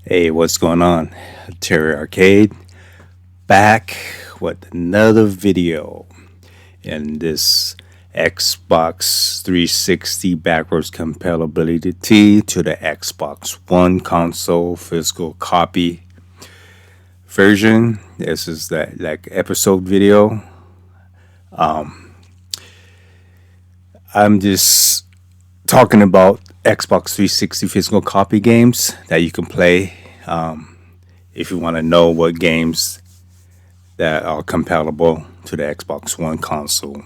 Hey, what's going on? Terry Arcade back with another video in this Xbox 360 backwards compatibility to the Xbox One console physical copy version. This is that like episode video. I'm just talking about Xbox 360 physical copy games that you can play. If you want to know what games that are compatible to the Xbox One console.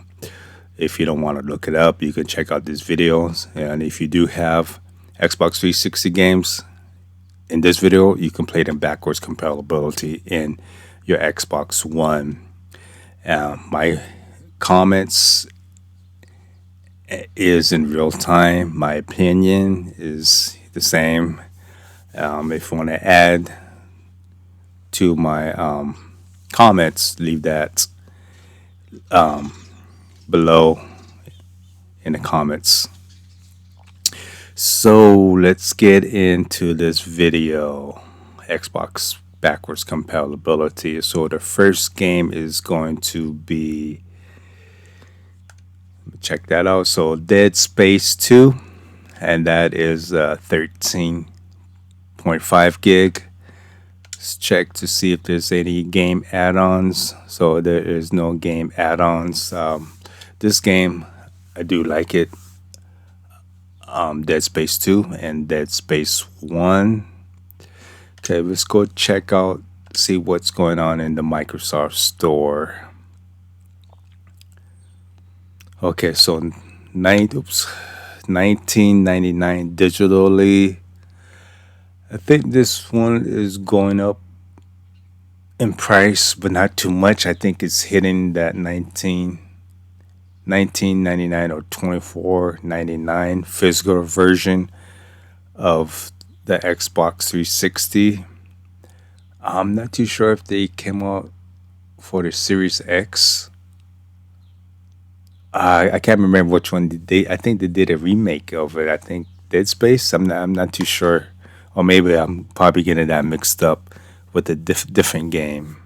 If you don't want to look it up, you can check out these videos. And if you do have Xbox 360 games in this video, you can play them backwards compatibility in your Xbox One. My comments is in real time. My opinion is the same. If you want to add to my comments, leave that below in the comments. So let's get into this video. Xbox backwards compatibility. So the first game is going to be, check that out. So Dead Space 2, and that is 13.5 gig. Let's check to see if there's any game add-ons. So there is no game add-ons. This game, I do like it. Dead Space 2 and Dead Space 1. Okay, let's go check out, see what's going on in the Microsoft Store. Okay, so $19.99 digitally. I think this one is going up in price, but not too much. I think it's hitting that 19.99 or 24.99 physical version of the Xbox 360. I'm not too sure if they came out for the Series X. I can't remember which one did they. I think they did a remake of it. I think Dead Space. I'm not too sure, or maybe I'm probably getting that mixed up with a different game.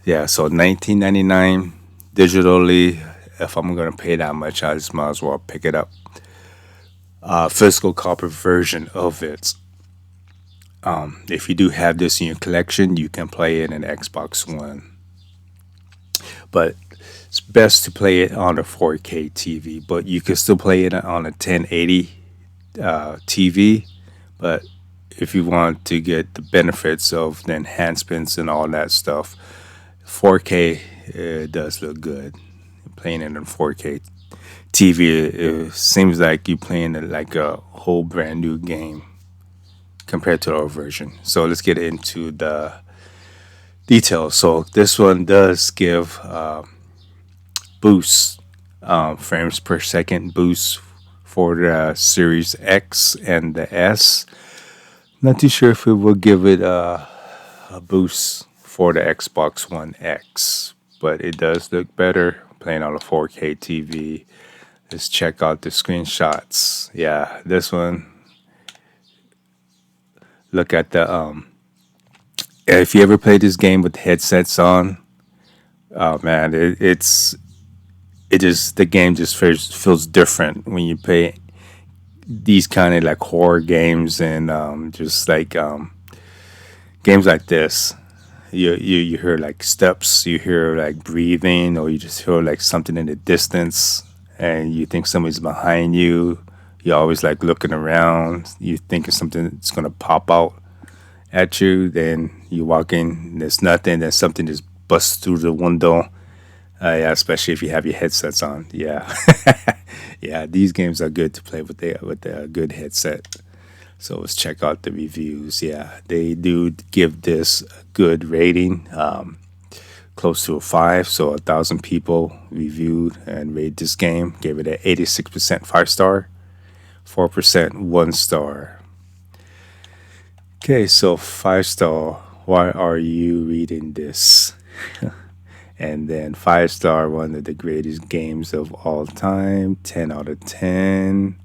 Yeah, so 19.99 digitally. If I'm gonna pay that much, I just might as well pick it up. Physical copy version of it. If you do have this in your collection, you can play it in Xbox One. But it's best to play it on a 4K TV. But you can still play it on a 1080 TV. But if you want to get the benefits of the enhancements and all that stuff, 4K does look good. Playing it on 4K TV, it seems like you're playing it like a whole brand new game compared to the old version. So let's get into the details. So this one does give boost, frames per second boost for the Series X and the S. Not too sure if it will give it a boost for the Xbox One X, but it does look better playing on a 4K TV. Let's check out the screenshots. Yeah, this one. Look at the if you ever played this game with headsets on, oh man, it just the game just feels different when you play these kind of like horror games and just like games like this. You hear like steps, you hear like breathing, or you just hear like something in the distance, and you think somebody's behind you. You're always like looking around. You thinking something's gonna pop out at you. Then you walk in, there's nothing. Then something just busts through the window. Yeah, especially if you have your headsets on. Yeah, yeah. These games are good to play with the good headset. So let's check out the reviews. Yeah, they do give this a good rating, close to a 5. So 1,000 people reviewed and rated this game. Gave it an 86% 5-star, 4% 1-star. Okay, so 5-star. Why are you reading this? And then 5-star, one of the greatest games of all time, 10 out of 10.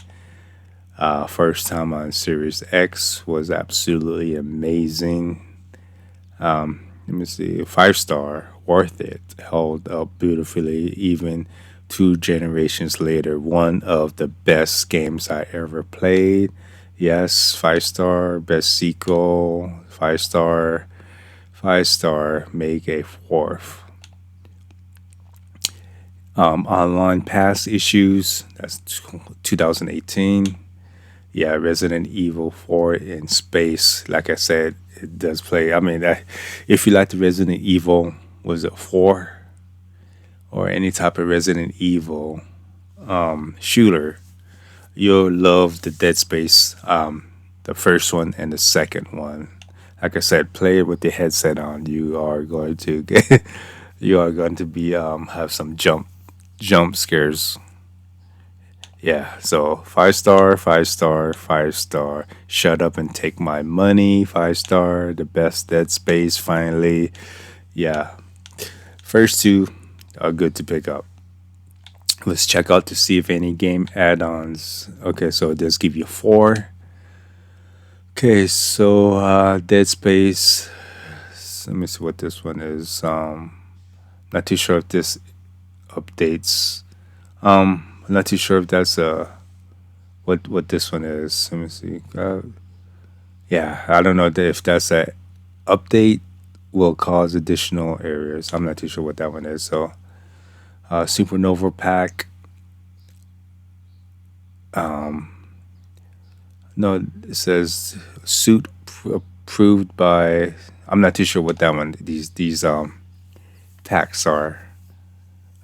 First time on Series X was absolutely amazing. Let me see, 5 star, worth it. Held up beautifully, even 2 generations later. One of the best games I ever played. Yes, 5 star, best sequel, 5 star, 5 star, make a fourth. Online pass issues, that's 2018. Yeah, Resident Evil 4 in space. Like I said, it does play. I mean, if you like the Resident Evil, was it 4? Or any type of Resident Evil shooter, you'll love the Dead Space, the first one and the second one. Like I said, play it with the headset on. You are going to get, you are going to be have some jump scares. Yeah, so 5 star, 5 star, 5 star. Shut up and take my money. 5 star, the best Dead Space. Finally, yeah. First two are good to pick up. Let's check out to see if any game add-ons. Okay, so it does give you four. Okay, so Dead Space. Let me see what this one is. Not too sure if this updates. Not too sure if that's what this one is. Let me see. Yeah, I don't know if that's a update will cause additional errors. I'm not too sure what that one is. So, Supernova Pack. No, it says suit approved by. I'm not too sure what that one. These packs are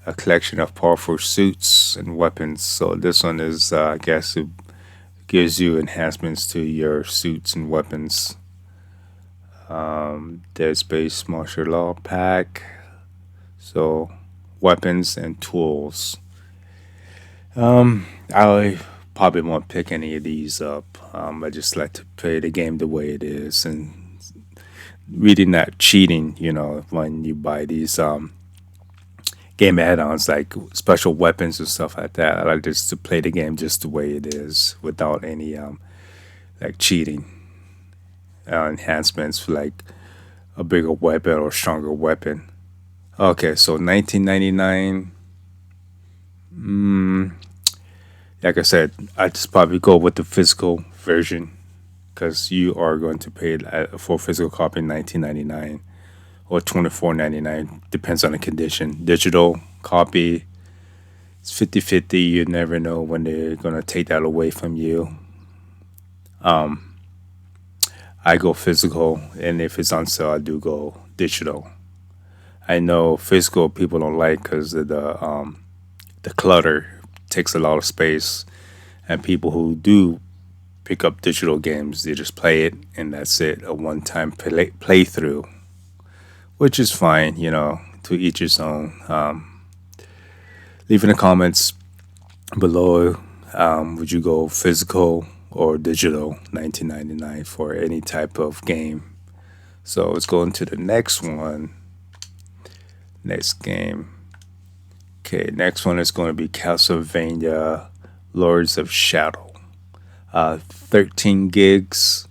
a collection of powerful suits and weapons. So this one is, I guess, it gives you enhancements to your suits and weapons. Dead Space Martial Law Pack. So weapons and tools. I probably won't pick any of these up. I just like to play the game the way it is and really not cheating. When you buy these game add-ons like special weapons and stuff like that. I like just to play the game just the way it is without any like cheating enhancements for like a bigger weapon or stronger weapon. Okay, so 1999. Like I said, I just probably go with the physical version because you are going to pay for a physical copy in 1999 or 24.99, depends on the condition. Digital copy, it's 50-50. You never know when they're going to take that away from you. I go physical, and if it's on sale, I do go digital. I know physical people don't like because of the clutter takes a lot of space, and people who do pick up digital games, they just play it and that's it, a one-time playthrough, which is fine, to each his own. Leave in the comments below, would you go physical or digital 1999 for any type of game? So let's go into the next one. Next game. Okay, next one is going to be Castlevania Lords of Shadow. 13 gigs.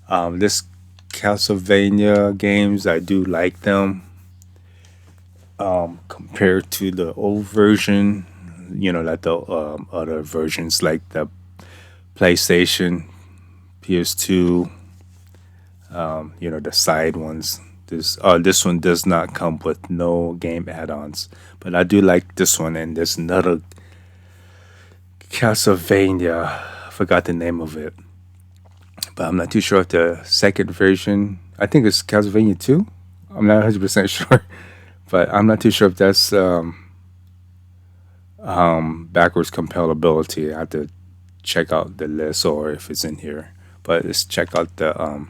This Castlevania games, I do like them. Compared to the old version, like the other versions, like the PlayStation, PS2, the side ones. This one does not come with no game add-ons, but I do like this one. And there's another Castlevania. I forgot the name of it, but I'm not too sure if the second version. I think it's Castlevania 2. I'm not 100% sure, but I'm not too sure if that's backwards compatibility. I have to check out the list or if it's in here. But let's check out the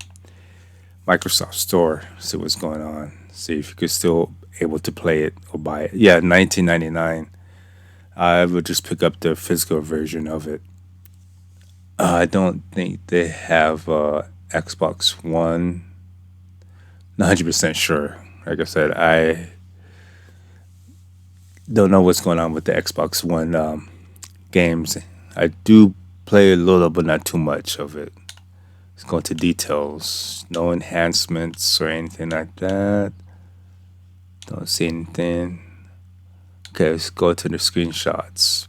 Microsoft Store, see what's going on, see if you could still able to play it or buy it. Yeah, 1999. I would just pick up the physical version of it. I don't think they have Xbox One. Not 100% sure. Like I said, I don't know what's going on with the Xbox One games. I do play a little, but not too much of it. Let's go into details. No enhancements or anything like that. Don't see anything. Okay, let's go to the screenshots.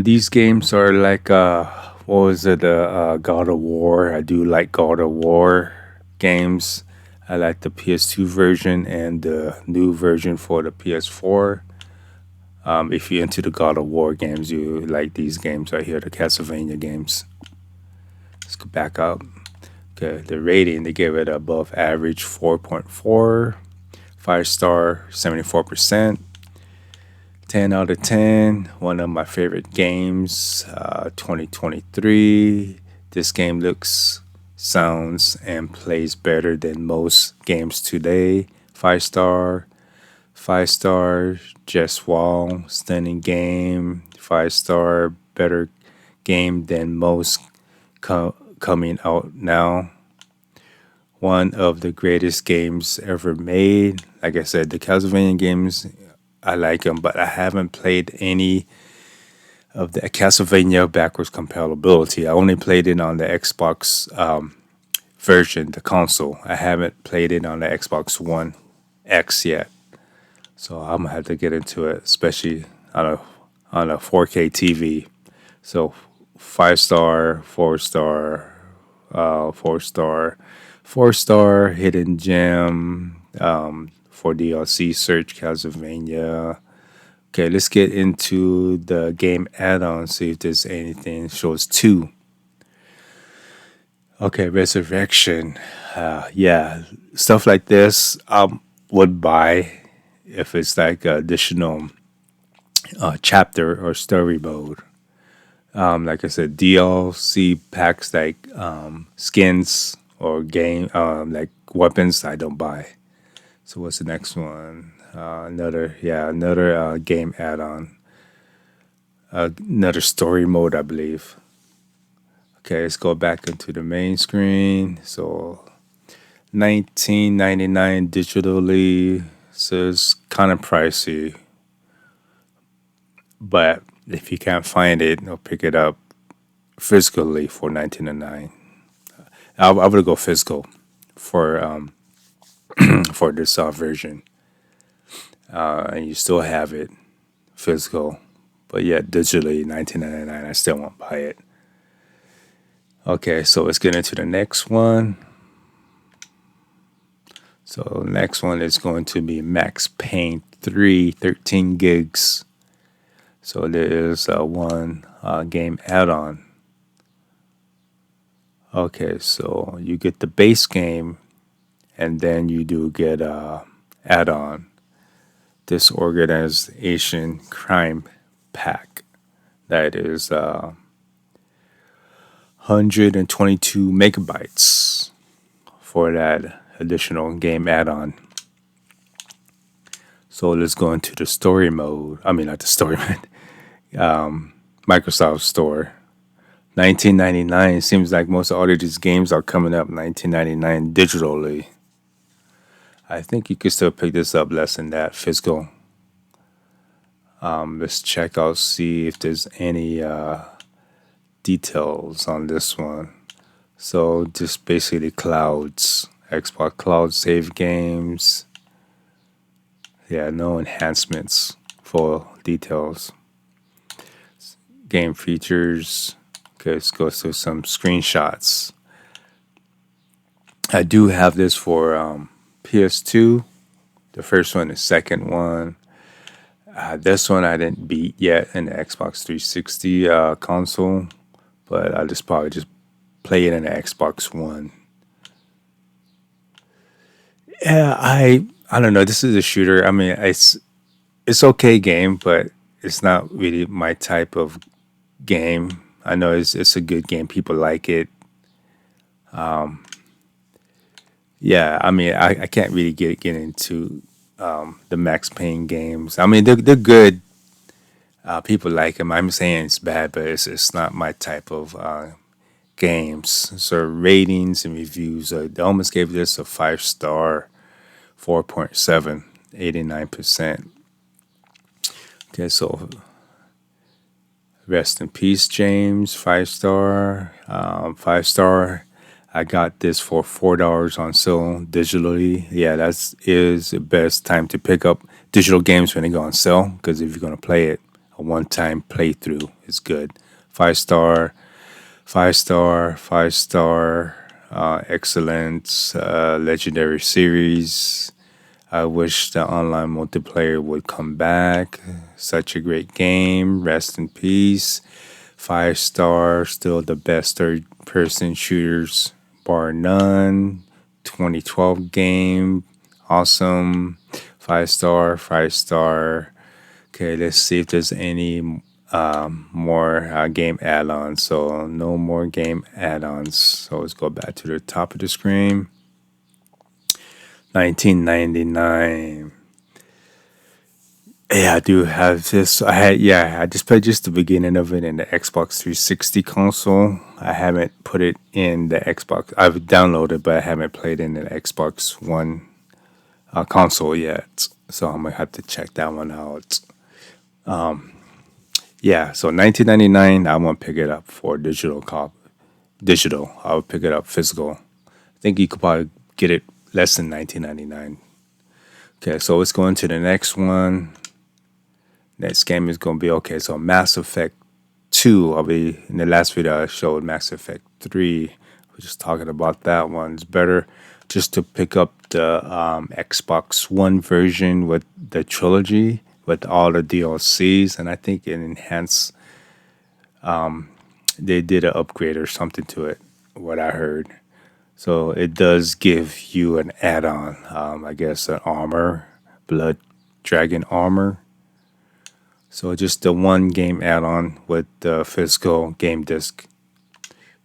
These games are like what was it? God of War. I do like God of War games. I like the PS2 version and the new version for the PS4. If you're into the God of War games, you like these games right here, the Castlevania games. Let's go back up. Okay, the rating they gave it above average 4.4, 5 star 74%. 10 out of 10. One of my favorite games, 2023. This game looks, sounds, and plays better than most games today. 5 star. 5 star. Just wow. Stunning game. 5 star. Better game than most coming out now. One of the greatest games ever made. Like I said, the Castlevania games I like them, but I haven't played any of the Castlevania backwards compatibility. I only played it on the Xbox version, the console. I haven't played it on the Xbox One X yet, so I'm gonna have to get into it, especially on a 4K TV. So 5 star, 4 star, 4 star, 4 star hidden gem. For DLC search Castlevania. Okay, let's get into the game add-on, see if there's anything. It shows two. Okay, Resurrection. Yeah, stuff like this I would buy if it's like additional chapter or story mode. Like I said, DLC packs like skins or game like weapons I don't buy. So what's the next one? Another game add-on, another story mode, I believe. Okay, let's go back into the main screen. So 19.99 digitally, so it's kind of pricey, but if you can't find it, pick it up physically for 19.99. I would go physical for for this version, and you still have it physical, but yeah, digitally 19.99. I still won't buy it. Okay, so let's get into the next one. So next one is going to be Max Payne 3, 13 gigs. So there is one game add-on. Okay, so you get the base game, and then you do get a add-on. Disorganization Crime Pack. That is 122 megabytes for that additional game add-on. So let's go into the story mode. I mean, not the story mode. Microsoft Store. 19.99. Seems like most of all of these games are coming up 19.99 digitally. I think you could still pick this up less than that physical. Let's check out, see if there's any details on this one. So just basically clouds, Xbox Cloud save games. Yeah, no enhancements for details. Game features. Okay, let's go through some screenshots. I do have this for PS2, the first one, the second one. This one I didn't beat yet in the Xbox 360 console, but I just probably just play it in the Xbox One. Yeah, I don't know. This is a shooter. I mean, it's okay game, but it's not really my type of game. I know it's a good game. People like it. Yeah, I mean, I can't really get into the Max Payne games. I mean, they're good. People like them. I'm saying it's bad, but it's not my type of games. So ratings and reviews, they almost gave this a 5 star, 4.7, 89%. Okay, so Rest in peace, James. 5 star. 5 star. I got this for $4 on sale digitally. Yeah, that's is the best time to pick up digital games when they go on sale. Because if you're gonna play it, a one-time playthrough is good. 5 star, 5 star, 5 star. Excellent, legendary series. I wish the online multiplayer would come back. Such a great game. Rest in peace. 5 star, still the best third person shooters, bar none. 2012 game. Awesome. 5 star, 5 star. Okay, let's see if there's any more game add ons. So, no more game add ons. So, let's go back to the top of the screen. 1999. Yeah, I do have this. I just played just the beginning of it in the Xbox 360 console. I haven't put it in the Xbox. I've downloaded, but I haven't played in the Xbox One console yet. So I'm gonna have to check that one out. Yeah, so 1999, I won't pick it up for digital cop. Digital, I'll pick it up physical. I think you could probably get it less than 1999. Okay, so let's go into the next one. Next game is going to be okay. So Mass Effect 2. I'll be in the last video I showed Mass Effect 3. We're just talking about that one. It's better just to pick up the Xbox One version with the trilogy with all the DLCs, and I think it enhanced. They did an upgrade or something to it. What I heard. So it does give you an add-on. I guess an armor, blood dragon armor. So just the one game add-on with the physical game disc.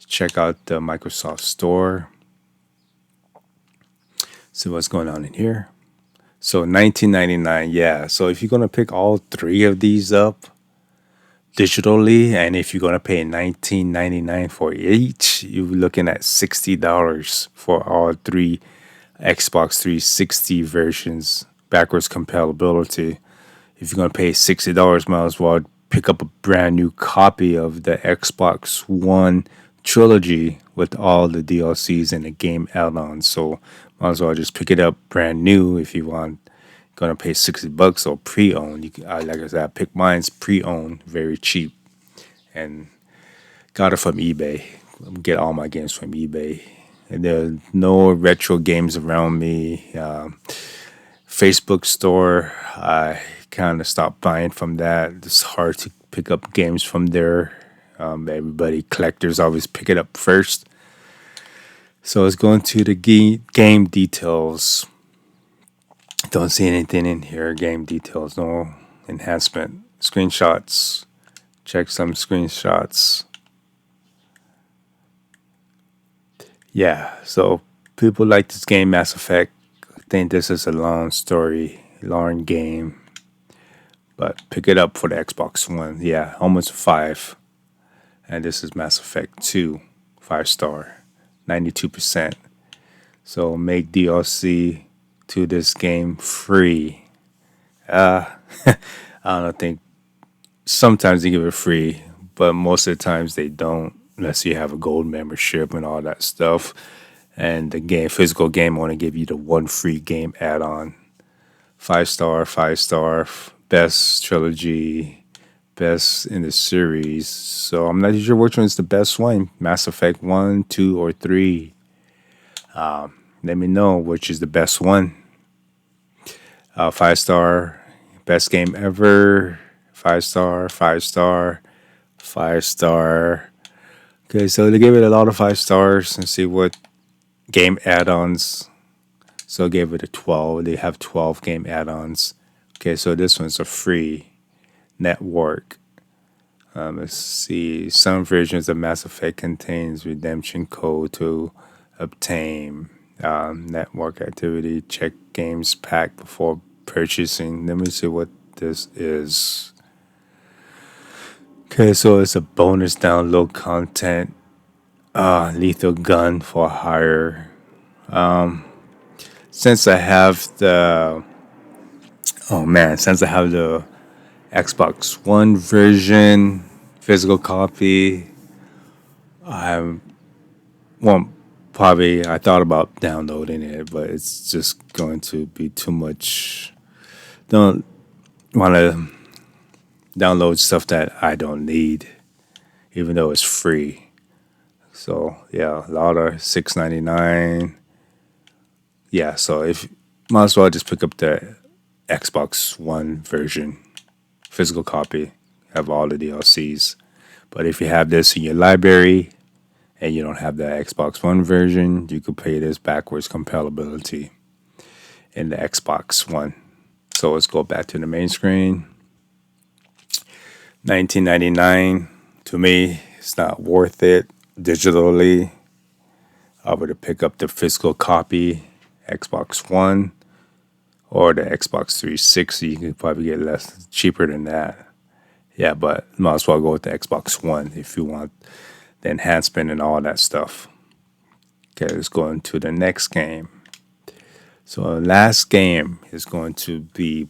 Check out the Microsoft Store. See what's going on in here. So 1999, yeah. So if you're gonna pick all three of these up digitally, and if you're gonna pay 19.99 for each, you're looking at $60 for all three Xbox 360 versions, backwards compatibility. If you're going to pay $60, might as well pick up a brand new copy of the Xbox One trilogy with all the DLCs and the game add-ons. So might as well just pick it up brand new if you want. Going to pay $60 or pre-owned. Like I said, I picked mine's pre-owned, very cheap, and got it from eBay. Get all my games from eBay. And there are no retro games around me. Facebook store, I kind of stopped buying from that. It's hard to pick up games from there. Everybody, collectors always pick it up first. So let's go into the game details. Don't see anything in here. Game details, no enhancement. Screenshots. Check some screenshots. Yeah, so people like this game, Mass Effect. I think this is a long story, long game. But pick it up for the Xbox One. Yeah, almost a 5. And this is Mass Effect 2, 5 star, 92%. So make DLC to this game free. I don't think sometimes they give it free, but most of the times they don't, unless you have a gold membership and all that stuff. And the game, physical game, only give you the one free game add-on. 5 star, 5 star, best trilogy, best in the series. So I'm not sure which one's the best one. Mass Effect 1, 2, or 3. Let me know which is the best one. 5 star, best game ever. 5 star, 5 star, 5 star. Okay, so they gave it a lot of 5 stars and see what game add-ons. So I gave it a 12. They have 12 game add-ons. Okay, so this one's a free network. Let's see. Some versions of Mass Effect contains redemption code to obtain network activity. Check games pack before purchasing. Let me see what this is. Okay, so it's a bonus download content. Lethal gun for hire. Since I have the since I have the Xbox One version, physical copy, I won't probably. I thought about downloading it, but it's just going to be too much. Don't want to download stuff that I don't need, even though it's free. So yeah, a lot of $6.99. Yeah, so if might as well just pick up the Xbox One version, physical copy, have all the DLCs. But if you have this in your library and you don't have the Xbox One version, you could pay this backwards compatibility in the Xbox One. So let's go back to the main screen. 1999 to me, it's not worth it digitally. I would pick up the physical copy, Xbox One, or the Xbox 360. You can probably get less cheaper than that. Yeah, but might as well go with the Xbox One if you want the enhancement and all that stuff. Okay, let's go into the next game. So the last game is going to be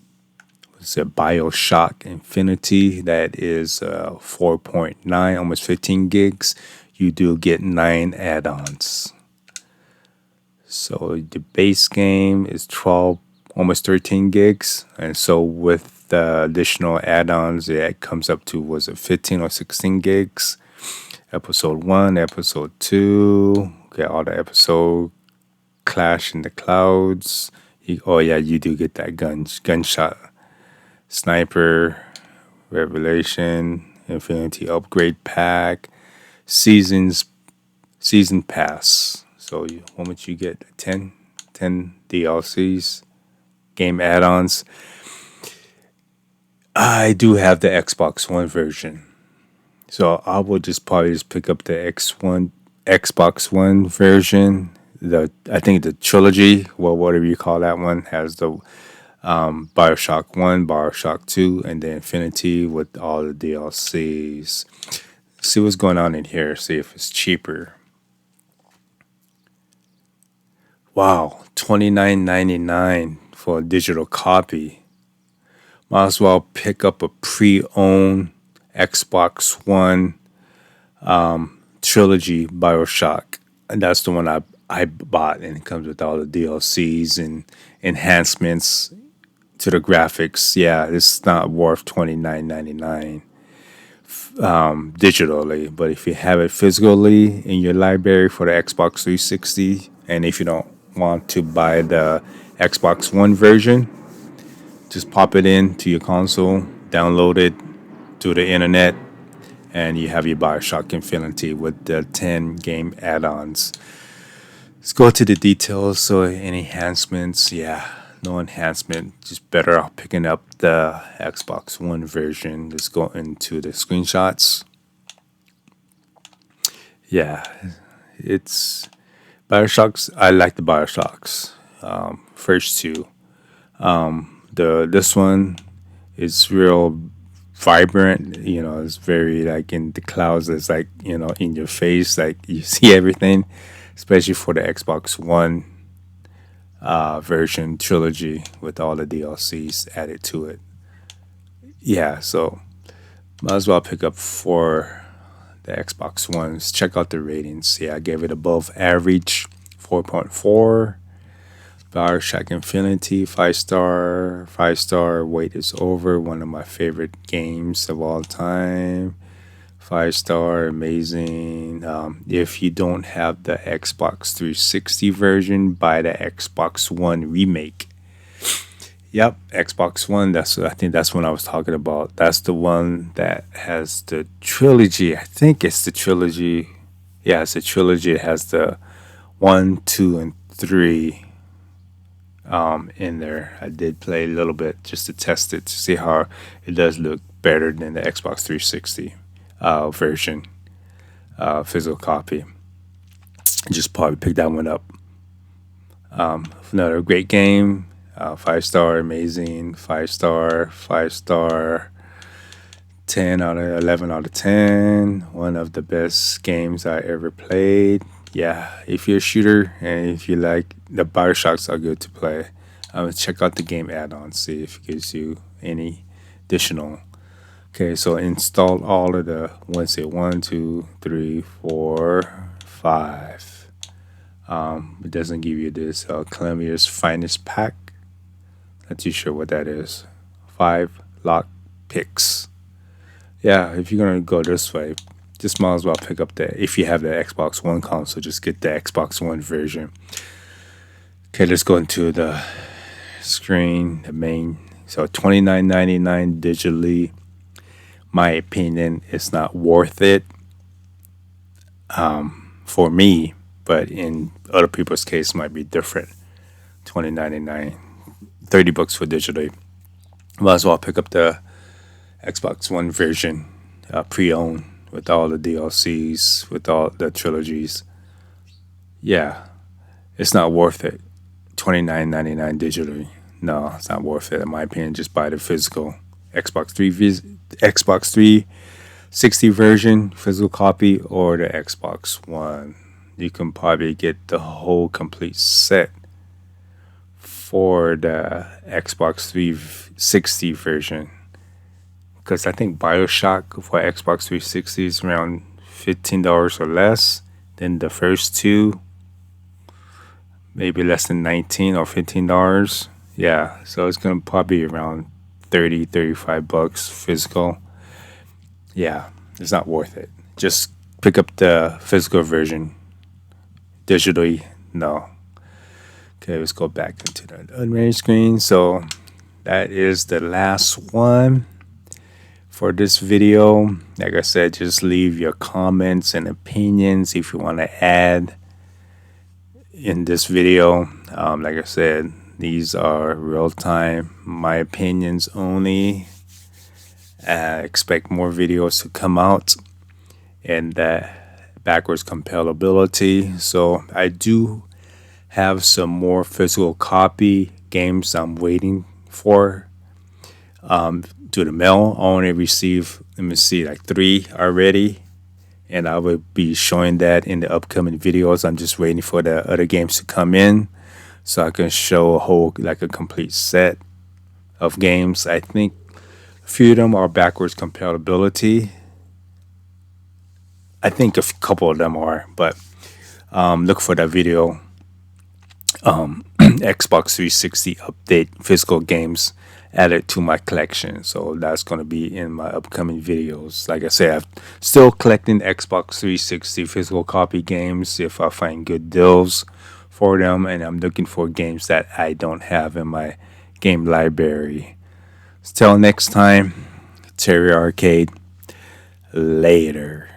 it's a BioShock Infinity. That is 4.9, almost 15 gigs. You do get 9 add-ons. So the base game is 12, almost 13 gigs. And so with the additional add-ons, it comes up to, was it 15 or 16 gigs? Episode 1, Episode 2. Okay, all the episode Clash in the Clouds. Oh yeah, you do get that gunshot. Sniper, Revelation, Infinity Upgrade Pack, Season Pass. So how much you get? 10 DLCs, game add-ons. I do have the Xbox One version. So I will just probably just pick up the Xbox One version. I think the trilogy, well, whatever you call that one, has the BioShock 1, BioShock 2, and then Infinity with all the DLCs. See what's going on in here, see if it's cheaper. Wow, $29.99 for a digital copy. Might as well pick up a pre-owned Xbox One trilogy BioShock. And that's the one I bought, and it comes with all the DLCs and enhancements to the graphics. Yeah, it's not worth $29.99 digitally, but if you have it physically in your library for the Xbox 360, and if you don't want to buy the Xbox One version, just pop it into your console, download it to the internet, and you have your BioShock Infinity with the 10 game add-ons. Let's go to the details. So any enhancements, yeah, no enhancement. Just better off picking up the Xbox One version. Let's go into the screenshots. Yeah, it's BioShocks. I like the BioShocks. First two. This one is real vibrant. You know, it's very like in the clouds. It's like in your face. Like you see everything, especially for the Xbox One version trilogy with all the DLCs added to it. Yeah, so might as well pick up for the Xbox Ones. Check out the ratings. Yeah, I gave it above average, 4.4. BioShock Infinity, 5 star. 5 star. Wait is over. One of my favorite games of all time. 5 star, amazing. If you don't have the Xbox 360 version, buy the Xbox One remake. Yep, Xbox One. I think that's what I was talking about. That's the one that has the trilogy. I think it's the trilogy. Yeah, it's a trilogy. It has the 1, 2, and 3 in there. I did play a little bit just to test it to see how it does look better than the Xbox 360 version, physical copy. Just probably pick that one up. Another great game. 5 star, amazing. 5 star, 5 star, 10 out of 11 out of 10. One of the best games I ever played. Yeah, if you're a shooter and if you like the BioShocks are good to play, check out the game add-on, see if it gives you any additional. Okay, so install all of the, let's say, 1, 2, 3, 4, 5. It doesn't give you this Columbia's finest pack. Not too sure what that is. 5 lock picks. Yeah, if you're gonna go this way, just might as well pick up the, if you have the Xbox One console, just get the Xbox One version. Okay, let's go into the screen, the main. So $29.99 digitally. My opinion, it's not worth it for me, but in other people's case, might be different. $20.99, $30 for digitally. Might as well pick up the Xbox One version, pre-owned with all the DLCs, with all the trilogies. Yeah, it's not worth it. $29.99 digitally. No, it's not worth it in my opinion. Just buy the physical Xbox 360 version, physical copy, or the Xbox One. You can probably get the whole complete set for the Xbox 360 version. Because I think BioShock for Xbox 360 is around $15 or less. Then the first two, maybe less than $19 or $15. Yeah, so it's gonna probably be around 30, $35 physical. Yeah, it's not worth it. Just pick up the physical version. Digitally, no. Okay, let's go back into the unrated screen. So that is the last one for this video. Like I said, just leave your comments and opinions if you want to add in this video. Like I said, these are real time, my opinions only. Expect more videos to come out, and backwards compatibility. So I do have some more physical copy games I'm waiting for to the mail. I only received, let me see, like 3 already, and I will be showing that in the upcoming videos. I'm just waiting for the other games to come in so I can show a whole, like a complete set of games. I think a few of them are backwards compatibility. I think a couple of them are, but look for that video. Xbox 360 update physical games added to my collection. So that's going to be in my upcoming videos. Like I said, I'm still collecting Xbox 360 physical copy games if I find good deals for them, and I'm looking for games that I don't have in my game library. Till next time, Terry Arcade, later.